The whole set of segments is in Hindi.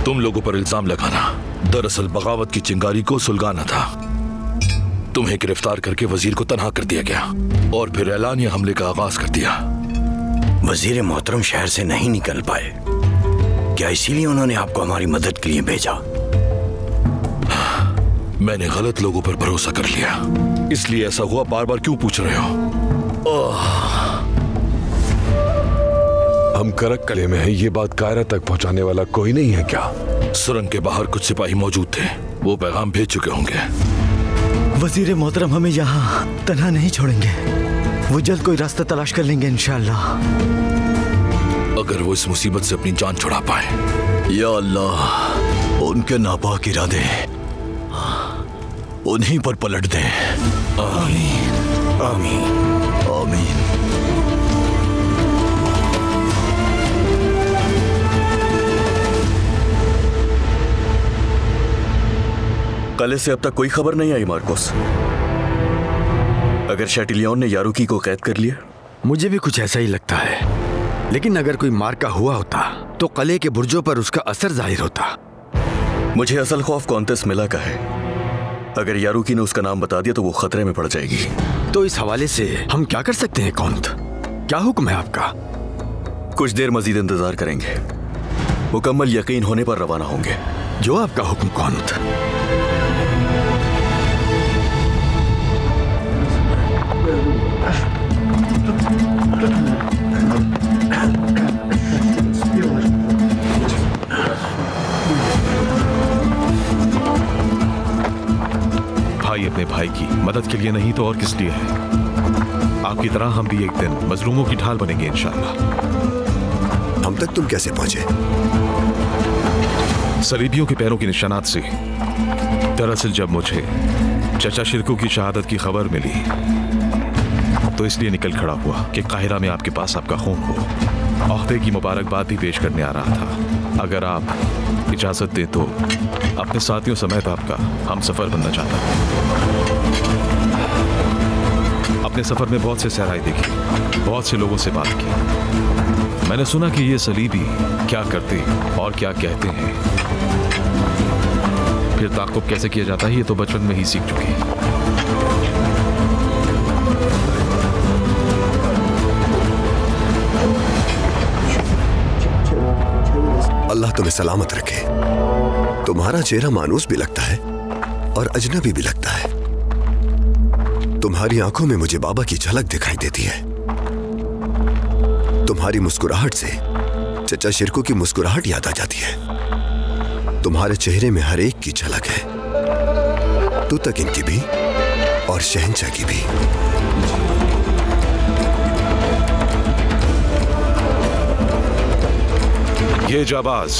तुम लोगों पर इल्जाम लगाना दरअसल बगावत की चिंगारी को सुलगाना था। तुम्हें गिरफ्तार करके वजीर को तनहा कर दिया गया और फिर ऐलानिया हमले का आगाज कर दिया। वजीर मोहतरम शहर से नहीं निकल पाए, क्या इसीलिए उन्होंने आपको हमारी मदद के लिए भेजा? मैंने गलत लोगों पर भरोसा कर लिया, इसलिए ऐसा हुआ। बार बार क्यों पूछ रहे हो? हम करक कले में हैं, ये बात कायरा तक पहुंचाने वाला कोई नहीं है क्या? सुरंग के बाहर कुछ सिपाही मौजूद थे, वो पैगाम भेज चुके होंगे। वजीर मोहतरम हमें यहाँ तन्हा नहीं छोड़ेंगे, वो जल्द कोई रास्ता तलाश कर लेंगे इंशाअल्लाह। अगर वो इस मुसीबत से अपनी जान छुड़ा पाए। या अल्लाह, उनके नापाक इरादे उन्हीं पर पलट दे। आमीन आमीन आमीन। कले से अब तक कोई खबर नहीं आई मार्कोस। अगर शैटिलियन ने यारुकी को कैद कर लिया? मुझे भी कुछ ऐसा ही लगता है, लेकिन अगर कोई मार्का हुआ होता तो कले के बुर्जों पर उसका असर जाहिर होता। मुझे असल खौफ कॉन्टेस मिला का है। अगर यारुकी ने उसका नाम बता दिया तो वो खतरे में पड़ जाएगी। तो इस हवाले से हम क्या कर सकते हैं कौंत? क्या हुक्म है आपका? कुछ देर मजीद इंतजार करेंगे, मुकम्मल यकीन होने पर रवाना होंगे। जो आपका हुक्म कौंत। भाई अपने भाई की मदद के लिए नहीं तो और किस लिए है? आपकी तरह हम भी एक दिन मजलूमों की ढाल बनेंगे इंशाअल्लाह। हम तक तुम कैसे पहुंचे? सलीबियों के पैरों की निशानात से। दरअसल जब मुझे चचा शिरकू की शहादत की खबर मिली तो इसलिए निकल खड़ा हुआ कि काहिरा में आपके पास आपका खून हो। ओहदे की मुबारकबाद भी पेश करने आ रहा था। अगर आप इजाजत दें तो अपने साथियों समेत आपका हम सफर बनना चाहता हूं। अपने सफर में बहुत से सहराई देखी, बहुत से लोगों से बात की। मैंने सुना कि ये सलीबी क्या करते और क्या कहते हैं, फिर ताक़ुब कैसे किया जाता है ये तो बचपन में ही सीख चुकी। अल्लाह तुम्हें सलामत रखे। तुम्हारा चेहरा मानूस भी लगता है और अजनबी भी लगता है। तुम्हारी आंखों में मुझे बाबा की झलक दिखाई देती है। तुम्हारी मुस्कुराहट से चचा शिरकू की मुस्कुराहट याद आ जाती है। तुम्हारे चेहरे में हर एक की झलक है, तू तक इनकी भी और शहंशाह की भी। ये जाबाज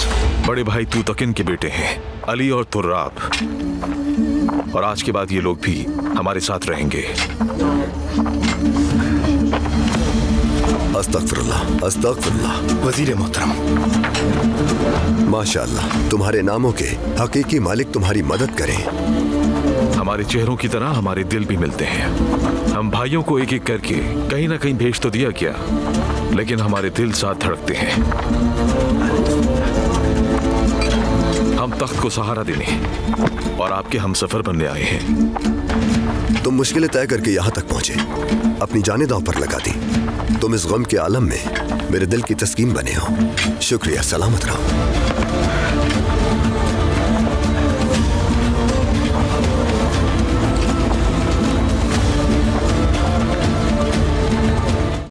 बड़े भाई तूतकिन के बेटे हैं, अली और तुर्राब, और आज के बाद ये लोग भी हमारे साथ रहेंगे। अस्तगफिरुल्लाह, अस्तगफिरुल्लाह। वजीर मोहतरम, माशाअल्लाह, तुम्हारे नामों के हकीकी मालिक तुम्हारी मदद करें। हमारे चेहरों की तरह हमारे दिल भी मिलते हैं। हम भाइयों को एक एक करके कहीं ना कहीं भेज तो दिया गया, लेकिन हमारे दिल साथ धड़कते हैं। हम तख्त को सहारा देने और आपके हम सफर बनने आए हैं। तुम मुश्किलें तय करके यहाँ तक पहुंचे, अपनी जाने दांव पर लगा दी। तुम इस गम के आलम में मेरे दिल की तस्कीन बने हो। शुक्रिया, सलामत रहो।